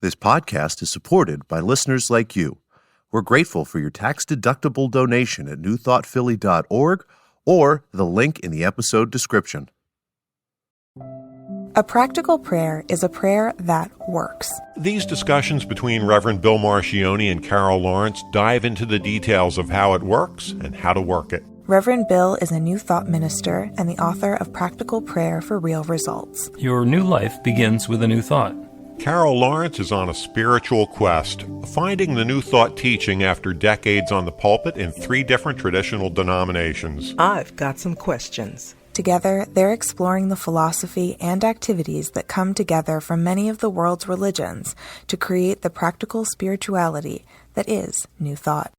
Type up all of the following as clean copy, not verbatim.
This podcast is supported by listeners like you. We're grateful for your tax-deductible donation at newthoughtphilly.org or the link in the episode description. A practical prayer is a prayer that works. These discussions between Reverend Bill Marcioni and Carol Lawrence dive into the details of how it works and how to work it. Reverend Bill is a New Thought minister and the author of Practical Prayer for Real Results. Your new life begins with a new thought. Carol Lawrence is on a spiritual quest, finding the New Thought teaching after decades on the pulpit in 3 different traditional denominations. I've got some questions. Together, they're exploring the philosophy and activities that come together from many of the world's religions to create the practical spirituality that is New Thought.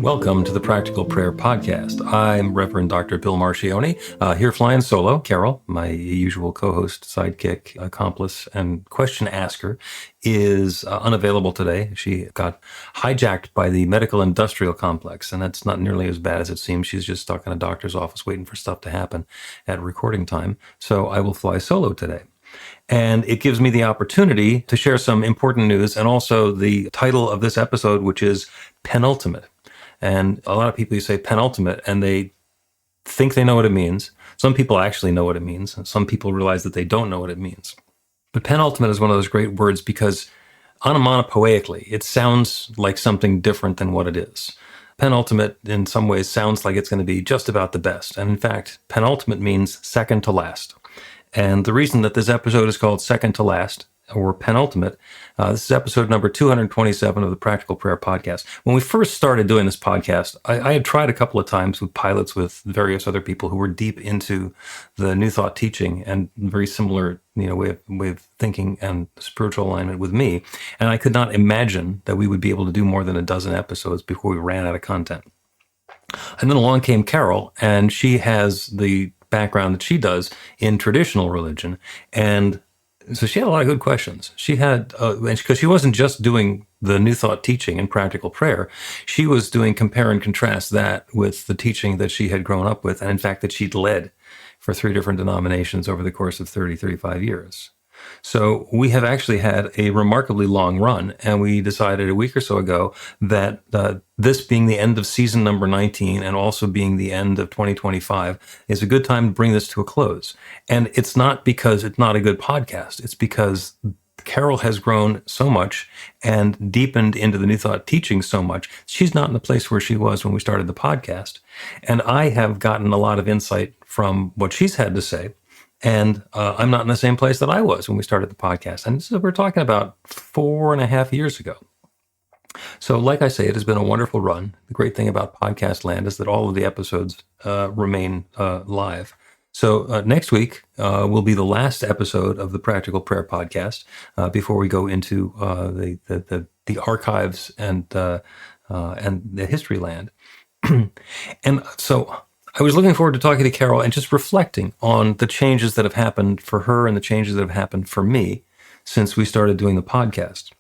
Welcome to the Practical Prayer Podcast. I'm Reverend Dr. Bill Marcioni, here flying solo. Carol, my usual co-host, sidekick, accomplice, and question asker, is unavailable today. She got hijacked by the medical industrial complex, and that's not nearly as bad as it seems. She's just stuck in a doctor's office waiting for stuff to happen at recording time. So I will fly solo today. And it gives me the opportunity to share some important news and also the title of this episode, which is Penultimate. And a lot of people, you say penultimate, and they think they know what it means. Some people actually know what it means. And some people realize that they don't know what it means. But penultimate is one of those great words because onomatopoeically, it sounds like something different than what it is. Penultimate, in some ways, sounds like it's going to be just about the best. And in fact, penultimate means second to last. And the reason that this episode is called Second to Last, or Penultimate, this is episode number 227 of the Practical Prayer Podcast. When we first started doing this podcast, I had tried a couple of times with pilots with various other people who were deep into the New Thought teaching and very similar, way of thinking and spiritual alignment with me. And I could not imagine that we would be able to do more than a dozen episodes before we ran out of content. And then along came Carol, and she has the background that she does in traditional religion, and so she had a lot of good questions. She had, because she wasn't just doing the New Thought teaching and practical prayer, she was doing compare and contrast that with the teaching that she had grown up with, and in fact that she'd led for 3 different denominations over the course of 35 years. So we have actually had a remarkably long run, and we decided a week or so ago that this being the end of season number 19 and also being the end of 2025 is a good time to bring this to a close. And it's not because it's not a good podcast. It's because Carol has grown so much and deepened into the New Thought teaching so much. She's not in the place where she was when we started the podcast. And I have gotten a lot of insight from what she's had to say. And I'm not in the same place that I was when we started the podcast. And so we're talking about 4.5 years ago. So like I say, it has been a wonderful run. The great thing about podcast land is that all of the episodes remain live. So next week will be the last episode of the Practical Prayer Podcast before we go into the archives and the history land. And so I was looking forward to talking to Carol and just reflecting on the changes that have happened for her and the changes that have happened for me since we started doing the podcast.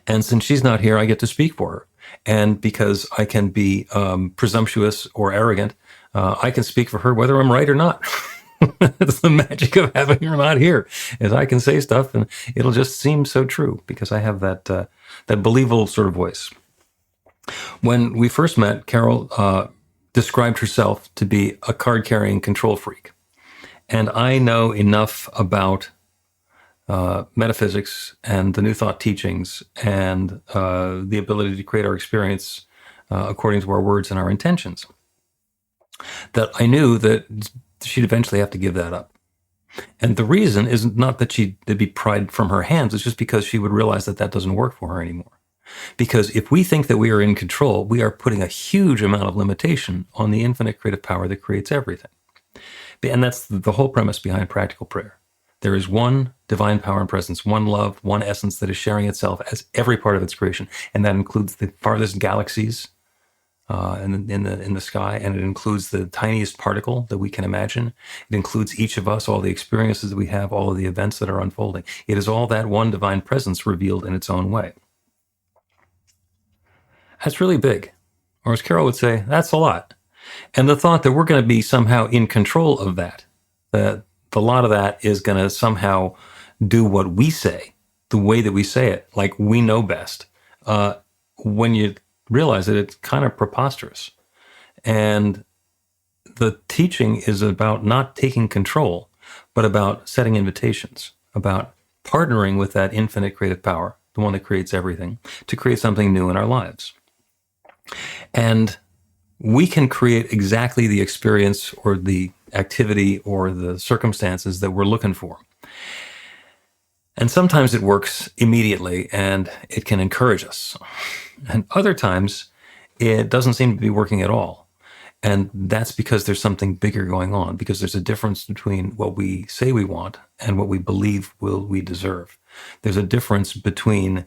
And since she's not here, I get to speak for her. And because I can be presumptuous or arrogant, I can speak for her whether I'm right or not. It's the magic of having her not here, is I can say stuff and it'll just seem so true because I have that believable sort of voice. When we first met, Carol described herself to be a card-carrying control freak. And I know enough about metaphysics and the New Thought teachings and the ability to create our experience according to our words and our intentions, that I knew that she'd eventually have to give that up. And the reason is not that there'd be pride from her hands, it's just because she would realize that that doesn't work for her anymore. Because if we think that we are in control, we are putting a huge amount of limitation on the infinite creative power that creates everything. And that's the whole premise behind practical prayer. There is one divine power and presence, one love, one essence that is sharing itself as every part of its creation. And that includes the farthest galaxies in the sky, and it includes the tiniest particle that we can imagine. It includes each of us, all the experiences that we have, all of the events that are unfolding. It is all that one divine presence revealed in its own way. That's really big. Or as Carol would say, that's a lot. And the thought that we're going to be somehow in control of that a lot of that is going to somehow do what we say, the way that we say it, like we know best. When you realize that it's kind of preposterous. And the teaching is about not taking control, but about setting invitations, about partnering with that infinite creative power, the one that creates everything, to create something new in our lives. And we can create exactly the experience or the activity or the circumstances that we're looking for. And sometimes it works immediately and it can encourage us. And other times it doesn't seem to be working at all. And that's because there's something bigger going on, because there's a difference between what we say we want and what we believe we deserve. There's a difference between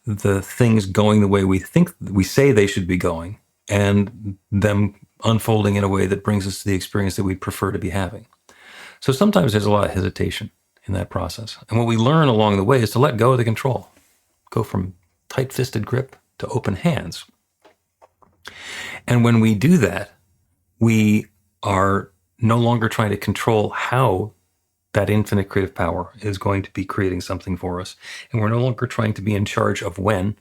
the things going the way we think we say they should be going and them unfolding in a way that brings us to the experience that we'd prefer to be having. So sometimes there's a lot of hesitation in that process. And what we learn along the way is to let go of the control, go from tight-fisted grip to open hands. And when we do that, we are no longer trying to control how that infinite creative power is going to be creating something for us. And we're no longer trying to be in charge of when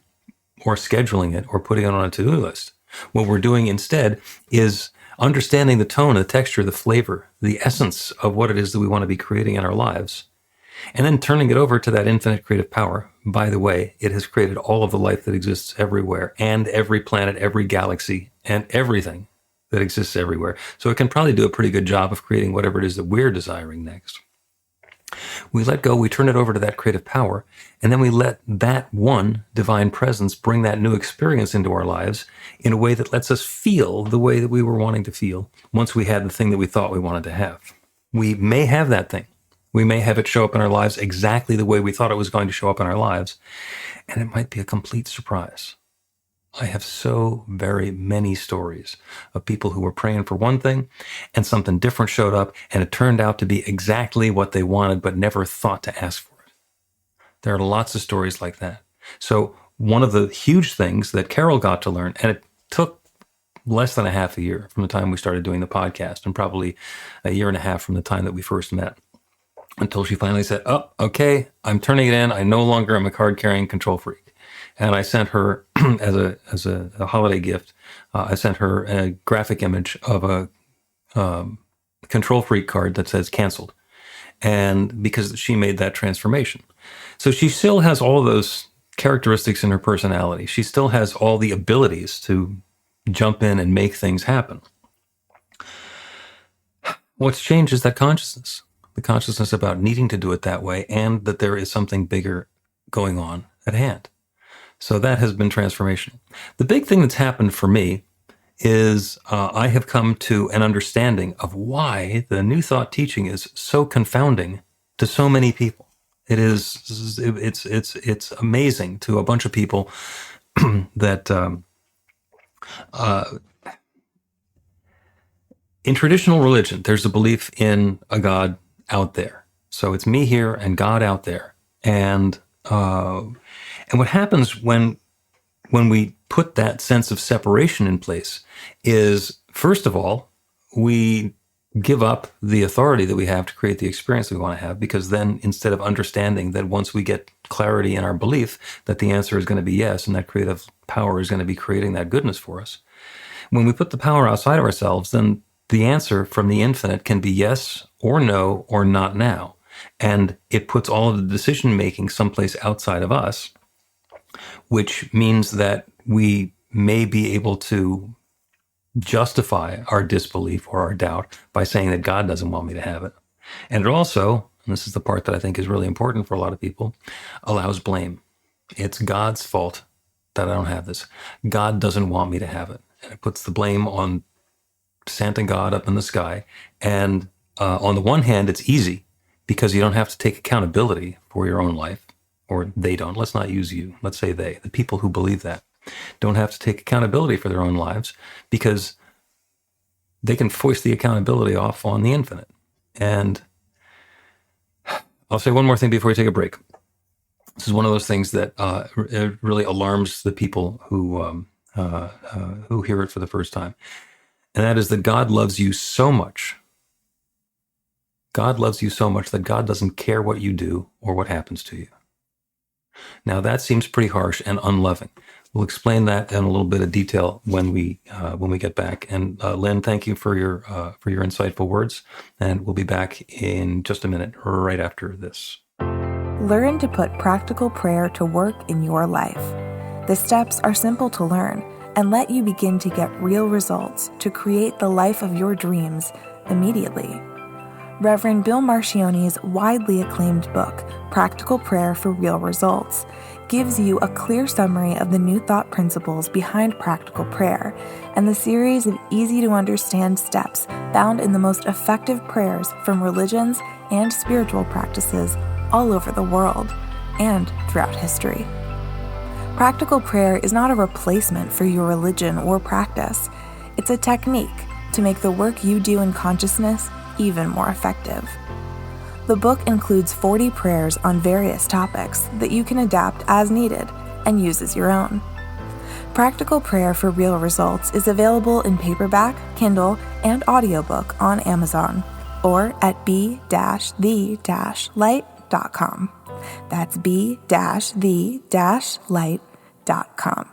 or scheduling it or putting it on a to-do list. What we're doing instead is understanding the tone, the texture, the flavor, the essence of what it is that we want to be creating in our lives, and then turning it over to that infinite creative power. By the way, it has created all of the life that exists everywhere, and every planet, every galaxy, and everything that exists everywhere. So it can probably do a pretty good job of creating whatever it is that we're desiring next. We let go, we turn it over to that creative power, and then we let that one divine presence bring that new experience into our lives in a way that lets us feel the way that we were wanting to feel once we had the thing that we thought we wanted to have. We may have that thing. We may have it show up in our lives exactly the way we thought it was going to show up in our lives, and it might be a complete surprise. I have so very many stories of people who were praying for one thing and something different showed up and it turned out to be exactly what they wanted but never thought to ask for it. There are lots of stories like that. So one of the huge things that Carol got to learn, and it took less than a half a year from the time we started doing the podcast and probably a year and a half from the time that we first met, until she finally said, oh, okay, I'm turning it in. I no longer am a card-carrying control freak. And I sent her, as a holiday gift, I sent her a graphic image of a control freak card that says canceled. And because she made that transformation. So she still has all those characteristics in her personality. She still has all the abilities to jump in and make things happen. What's changed is that consciousness. The consciousness about needing to do it that way and that there is something bigger going on at hand. So that has been transformational. The big thing that's happened for me is I have come to an understanding of why the New Thought teaching is so confounding to so many people. It's amazing to a bunch of people that in traditional religion, there's a belief in a God out there. So it's me here and God out there. And what happens when we put that sense of separation in place is, first of all, we give up the authority that we have to create the experience we want to have, because then instead of understanding that once we get clarity in our belief that the answer is going to be yes, and that creative power is going to be creating that goodness for us, when we put the power outside of ourselves, then the answer from the infinite can be yes or no or not now. And it puts all of the decision-making someplace outside of us, which means that we may be able to justify our disbelief or our doubt by saying that God doesn't want me to have it. And it also, and this is the part that I think is really important for a lot of people, allows blame. It's God's fault that I don't have this. God doesn't want me to have it. And it puts the blame on Santa God up in the sky. And on the one hand, it's easy because you don't have to take accountability for your own life. Or they don't. Let's not use you. Let's say they. The people who believe that don't have to take accountability for their own lives because they can foist the accountability off on the infinite. And I'll say one more thing before we take a break. This is one of those things that it really alarms the people who who hear it for the first time. And that is that God loves you so much. God loves you so much that God doesn't care what you do or what happens to you. Now that seems pretty harsh and unloving. We'll explain that in a little bit of detail when we get back. And Lynn, thank you for your insightful words. And we'll be back in just a minute, right after this. Learn to put practical prayer to work in your life. The steps are simple to learn and let you begin to get real results to create the life of your dreams immediately. Reverend Bill Marchione's widely acclaimed book, Practical Prayer for Real Results, gives you a clear summary of the New Thought principles behind practical prayer and the series of easy-to-understand steps found in the most effective prayers from religions and spiritual practices all over the world and throughout history. Practical prayer is not a replacement for your religion or practice. It's a technique to make the work you do in consciousness even more effective. The book includes 40 prayers on various topics that you can adapt as needed and use as your own. Practical Prayer for Real Results is available in paperback, Kindle, and audiobook on Amazon or at b-the-light.com. That's b-the-light.com.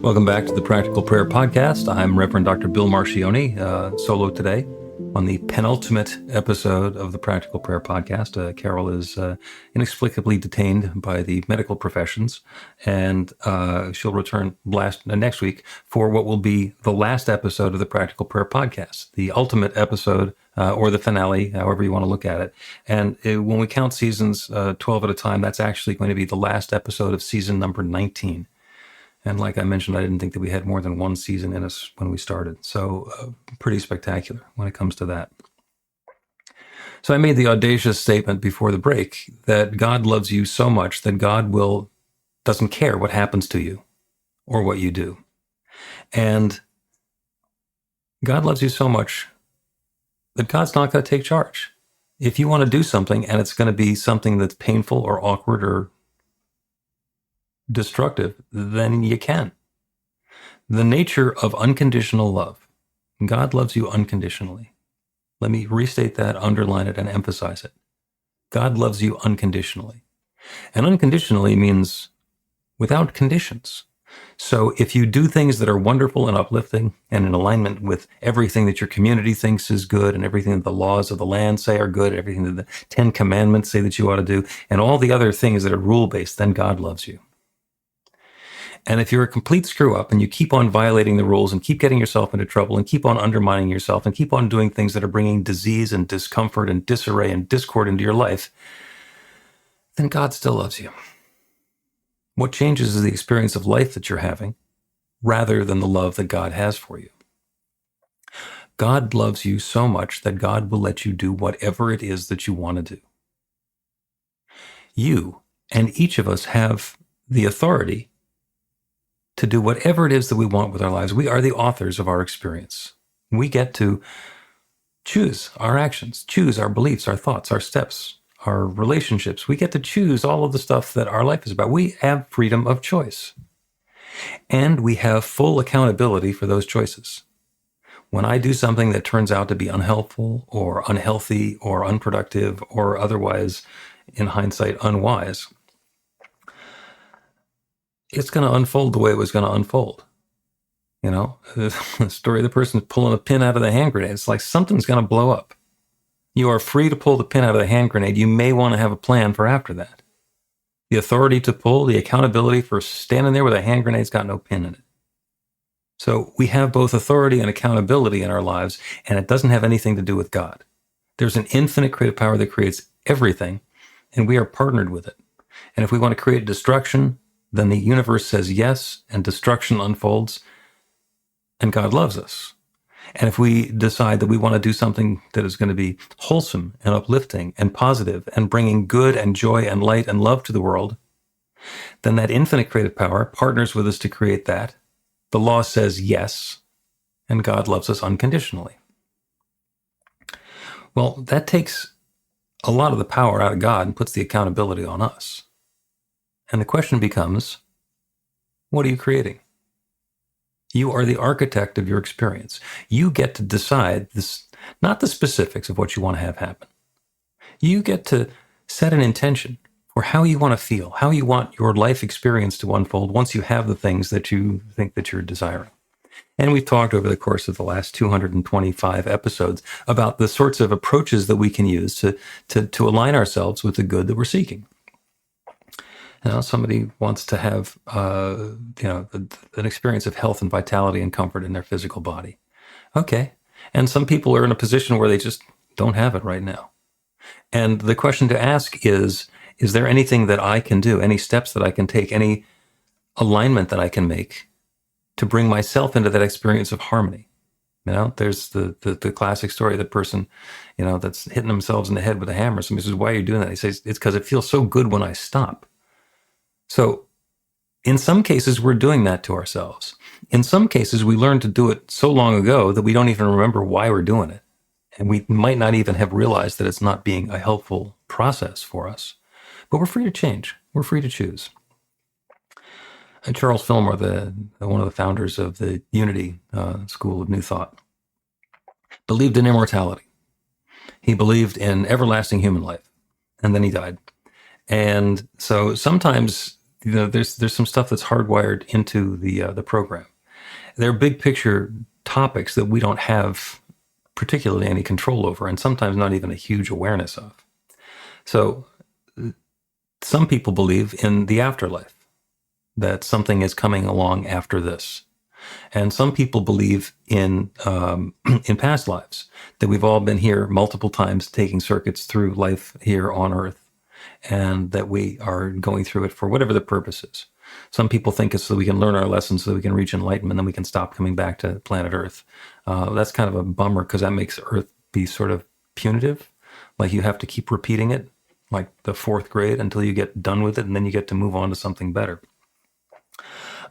Welcome back to the Practical Prayer Podcast. I'm Reverend Dr. Bill Marchione, solo today on the penultimate episode of the Practical Prayer Podcast. Carol is inexplicably detained by the medical professions, and she'll return next week for what will be the last episode of the Practical Prayer Podcast, the ultimate episode or the finale, however you want to look at it. And when we count seasons 12 at a time, that's actually going to be the last episode of season number 19. And like I mentioned, I didn't think that we had more than one season in us when we started. So pretty spectacular when it comes to that. So I made the audacious statement before the break that God loves you so much that God doesn't care what happens to you or what you do. And God loves you so much that God's not going to take charge. If you want to do something and it's going to be something that's painful or awkward or destructive, then you can. The nature of unconditional love. God loves you unconditionally. Let me restate that, underline it, and emphasize it. God loves you unconditionally. And unconditionally means without conditions. So if you do things that are wonderful and uplifting and in alignment with everything that your community thinks is good and everything that the laws of the land say are good, everything that the 10 commandments say that you ought to do, and all the other things that are rule-based, then God loves you. And if you're a complete screw up and you keep on violating the rules and keep getting yourself into trouble and keep on undermining yourself and keep on doing things that are bringing disease and discomfort and disarray and discord into your life, then God still loves you. What changes is the experience of life that you're having rather than the love that God has for you. God loves you so much that God will let you do whatever it is that you want to do. You and each of us have the authority to do whatever it is that we want with our lives. We are the authors of our experience. We get to choose our actions, choose our beliefs, our thoughts, our steps, our relationships. We get to choose all of the stuff that our life is about. We have freedom of choice. And we have full accountability for those choices. When I do something that turns out to be unhelpful or unhealthy or unproductive or otherwise, in hindsight, unwise, it's going to unfold the way it was going to unfold. You know, the story of the person pulling a pin out of the hand grenade. It's like something's going to blow up. You are free to pull the pin out of the hand grenade. You may want to have a plan for after that. The authority to pull, the accountability for standing there with a hand grenade's got no pin in it. So we have both authority and accountability in our lives, and it doesn't have anything to do with God. There's an infinite creative power that creates everything, and we are partnered with it. And if we want to create destruction, then the universe says yes, and destruction unfolds, and God loves us. And if we decide that we want to do something that is going to be wholesome and uplifting and positive and bringing good and joy and light and love to the world, then that infinite creative power partners with us to create that. The law says yes, and God loves us unconditionally. Well, that takes a lot of the power out of God and puts the accountability on us. And the question becomes, what are you creating? You are the architect of your experience. You get to decide this, not the specifics of what you want to have happen. You get to set an intention for how you want to feel, how you want your life experience to unfold once you have the things that you think that you're desiring. And we've talked over the course of the last 225 episodes about the sorts of approaches that we can use to align ourselves with the good that we're seeking. Somebody wants to have, an experience of health and vitality and comfort in their physical body. Okay. And some people are in a position where they just don't have it right now. And the question to ask is there anything that I can do, any steps that I can take, any alignment that I can make to bring myself into that experience of harmony? There's the classic story of the person, that's hitting themselves in the head with a hammer. Somebody says, why are you doing that? He says, it's because it feels so good when I stop. So in some cases, we're doing that to ourselves. In some cases, we learned to do it so long ago that we don't even remember why we're doing it. And we might not even have realized that it's not being a helpful process for us. But we're free to change. We're free to choose. And Charles Fillmore, one of the founders of the Unity School of New Thought, believed in immortality. He believed in everlasting human life. And then he died. And so sometimes, there's some stuff that's hardwired into the program. There are big picture topics that we don't have particularly any control over, and sometimes not even a huge awareness of. So some people believe in the afterlife, that something is coming along after this. And some people believe in past lives, that we've all been here multiple times taking circuits through life here on Earth, and that we are going through it for whatever the purpose is. Some people think it's so we can learn our lessons so that we can reach enlightenment, then we can stop coming back to planet Earth. That's kind of a bummer because that makes Earth be sort of punitive. Like you have to keep repeating it, like the fourth grade, until you get done with it, and then you get to move on to something better.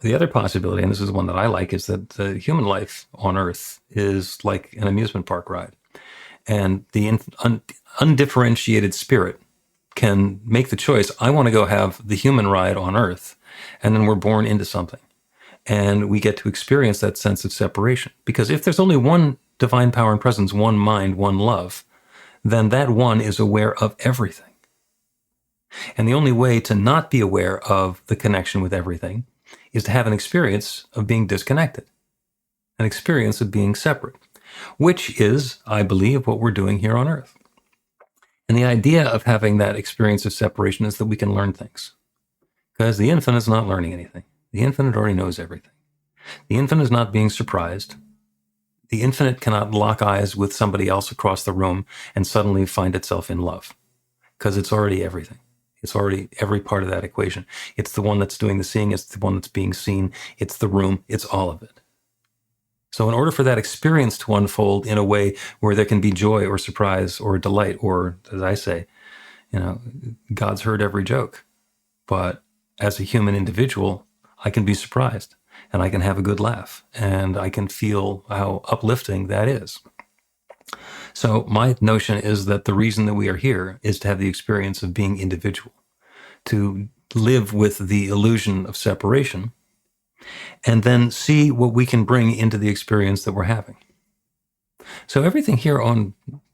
The other possibility, and this is one that I like, is that the human life on Earth is like an amusement park ride. And the undifferentiated spirit can make the choice, I want to go have the human ride on Earth, and then we're born into something. And we get to experience that sense of separation. Because if there's only one divine power and presence, one mind, one love, then that one is aware of everything. And the only way to not be aware of the connection with everything is to have an experience of being disconnected, an experience of being separate, which is, I believe, what we're doing here on Earth. And the idea of having that experience of separation is that we can learn things. Because the infinite is not learning anything. The infinite already knows everything. The infinite is not being surprised. The infinite cannot lock eyes with somebody else across the room and suddenly find itself in love. Because it's already everything. It's already every part of that equation. It's the one that's doing the seeing. It's the one that's being seen. It's the room. It's all of it. So in order for that experience to unfold in a way where there can be joy or surprise or delight, or as I say, God's heard every joke. But as a human individual, I can be surprised and I can have a good laugh and I can feel how uplifting that is. So my notion is that the reason that we are here is to have the experience of being individual, to live with the illusion of separation, and then see what we can bring into the experience that we're having. So everything here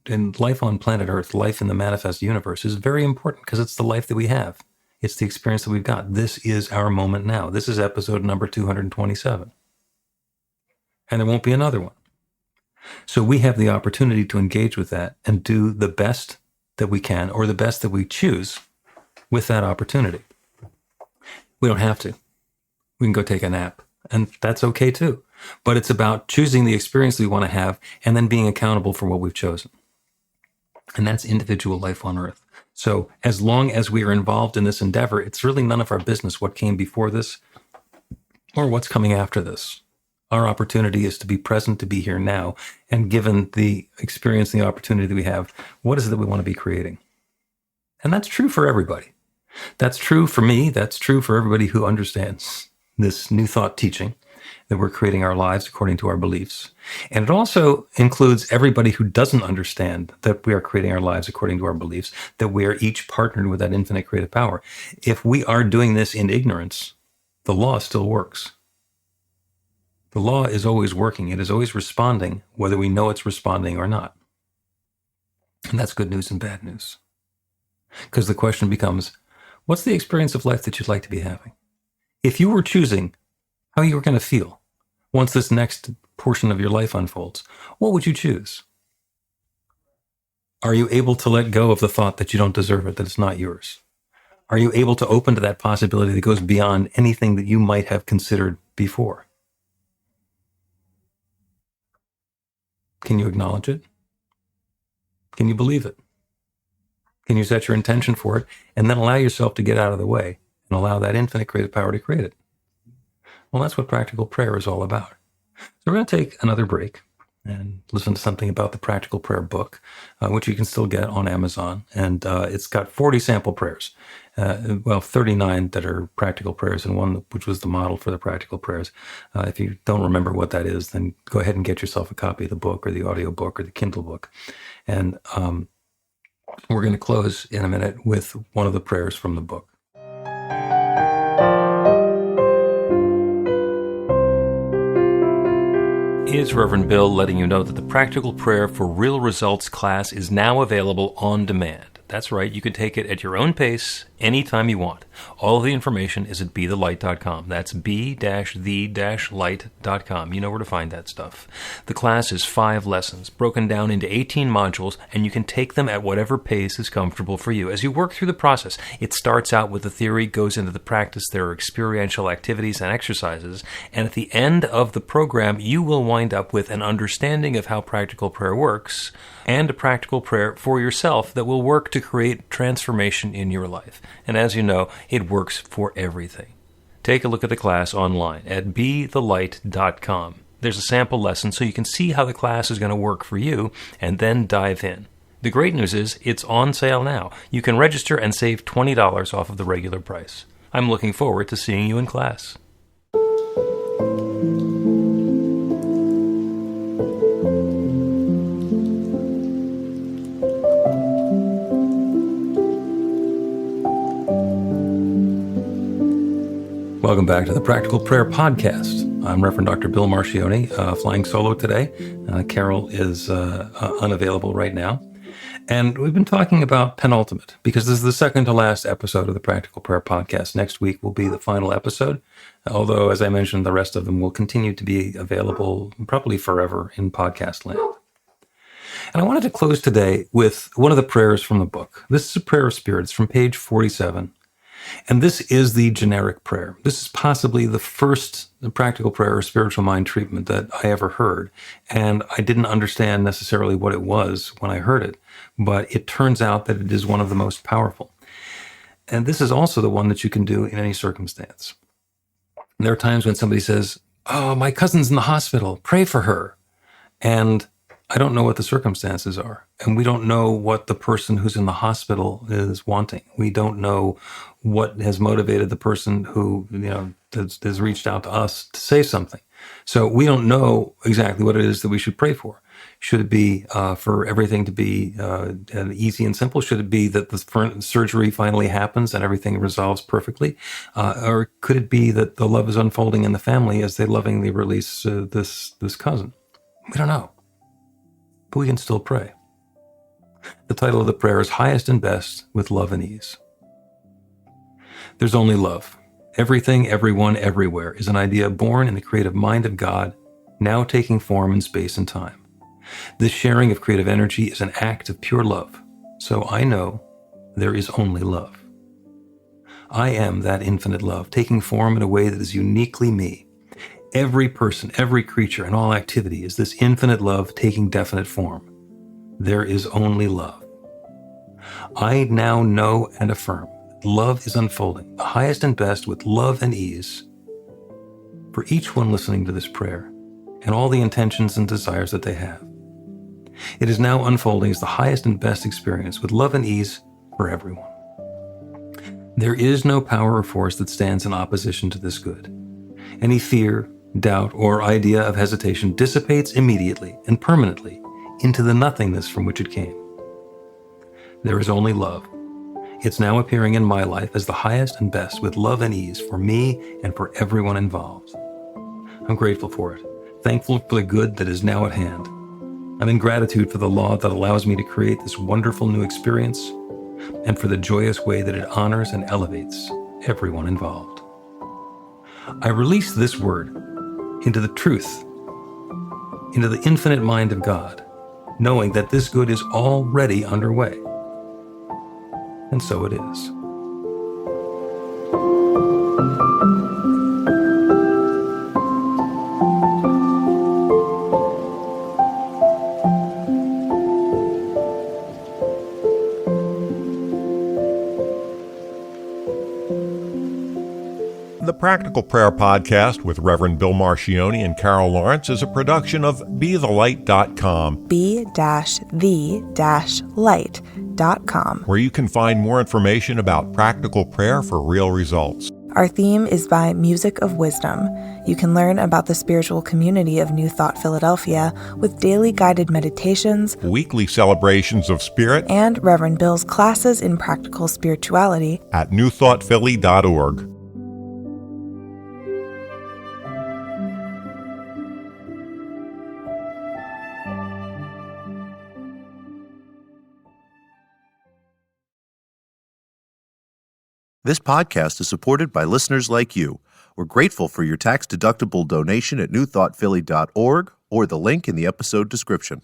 in life on planet Earth, life in the manifest universe, is very important because it's the life that we have. It's the experience that we've got. This is our moment now. This is episode number 227. And there won't be another one. So we have the opportunity to engage with that and do the best that we can, or the best that we choose with that opportunity. We don't have to. We can go take a nap, and that's okay too. But it's about choosing the experience we want to have and then being accountable for what we've chosen. And that's individual life on Earth. So as long as we are involved in this endeavor, it's really none of our business what came before this or what's coming after this. Our opportunity is to be present, to be here now, and given the experience and the opportunity that we have, what is it that we want to be creating? And that's true for everybody. That's true for me. That's true for everybody who understands this new thought teaching. that we're creating our lives according to our beliefs. And it also includes everybody who doesn't understand that we are creating our lives according to our beliefs, that we are each partnered with that infinite creative power. If we are doing this in ignorance, the law still works. The law is always working. It is always responding, whether we know it's responding or not. And that's good news and bad news. Because the question becomes, what's the experience of life that you'd like to be having? If you were choosing how you were going to feel once this next portion of your life unfolds, what would you choose? Are you able to let go of the thought that you don't deserve it, that it's not yours? Are you able to open to that possibility that goes beyond anything that you might have considered before? Can you acknowledge it? Can you believe it? Can you set your intention for it and then allow yourself to get out of the way and allow that infinite creative power to create it? Well, that's what practical prayer is all about. So we're going to take another break and listen to something about the Practical Prayer book, which you can still get on Amazon. And it's got 40 sample prayers. 39 that are practical prayers and one which was the model for the practical prayers. If you don't remember what that is, then go ahead and get yourself a copy of the book or the audio book or the Kindle book. And we're going to close in a minute with one of the prayers from the book. It's Reverend Bill letting you know that the Practical Prayer for Real Results class is now available on demand. That's right, you can take it at your own pace, anytime you want. All of the information is at BeTheLight.com. That's B-the-light.com. You know where to find that stuff. The class is 5 lessons, broken down into 18 modules, and you can take them at whatever pace is comfortable for you. As you work through the process, it starts out with the theory, goes into the practice, there are experiential activities and exercises, and at the end of the program, you will wind up with an understanding of how practical prayer works, and a practical prayer for yourself that will work to create transformation in your life. And as you know, it works for everything. Take a look at the class online at BeTheLight.com. There's a sample lesson so you can see how the class is going to work for you and then dive in. The great news is it's on sale now. You can register and save $20 off of the regular price. I'm looking forward to seeing you in class. Welcome back to the Practical Prayer Podcast. I'm Reverend Dr. Bill Marcioni, flying solo today. Carol is unavailable right now. And we've been talking about Penultimate, because this is the second to last episode of the Practical Prayer Podcast. Next week will be the final episode, although, as I mentioned, the rest of them will continue to be available probably forever in podcast land. And I wanted to close today with one of the prayers from the book. This is a prayer of spirits from page 47. And this is the generic prayer. This is possibly the first practical prayer or spiritual mind treatment that I ever heard. And I didn't understand necessarily what it was when I heard it, but it turns out that it is one of the most powerful. And this is also the one that you can do in any circumstance. There are times when somebody says, "Oh, my cousin's in the hospital, pray for her." And I don't know what the circumstances are. And we don't know what the person who's in the hospital is wanting. We don't know what has motivated the person who, has reached out to us to say something. So we don't know exactly what it is that we should pray for. Should it be for everything to be easy and simple? Should it be that the surgery finally happens and everything resolves perfectly? Or could it be that the love is unfolding in the family as they lovingly release this cousin? We don't know. But we can still pray. The title of the prayer is Highest and Best with Love and Ease. There's only love. Everything, everyone, everywhere is an idea born in the creative mind of God, now taking form in space and time. This sharing of creative energy is an act of pure love. So I know there is only love. I am that infinite love, taking form in a way that is uniquely me. Every person, every creature, and all activity is this infinite love taking definite form. There is only love. I now know and affirm that love is unfolding, the highest and best with love and ease for each one listening to this prayer and all the intentions and desires that they have. It is now unfolding as the highest and best experience with love and ease for everyone. There is no power or force that stands in opposition to this good. Any fear, doubt, or idea of hesitation dissipates immediately and permanently into the nothingness from which it came. There is only love. It's now appearing in my life as the highest and best, with love and ease for me and for everyone involved. I'm grateful for it, thankful for the good that is now at hand. I'm in gratitude for the law that allows me to create this wonderful new experience, and for the joyous way that it honors and elevates everyone involved. I release this word into the truth, into the infinite mind of God, knowing that this good is already underway. And so it is. The Practical Prayer Podcast with Reverend Bill Marchione and Carol Lawrence is a production of BeTheLight.com, be-the-light.com, where you can find more information about practical prayer for real results. Our theme is by Music of Wisdom. You can learn about the spiritual community of New Thought Philadelphia with daily guided meditations, Weekly celebrations of spirit, and Reverend Bill's classes in practical spirituality at newthoughtphilly.org. This podcast is supported by listeners like you. We're grateful for your tax-deductible donation at newthoughtphilly.org or the link in the episode description.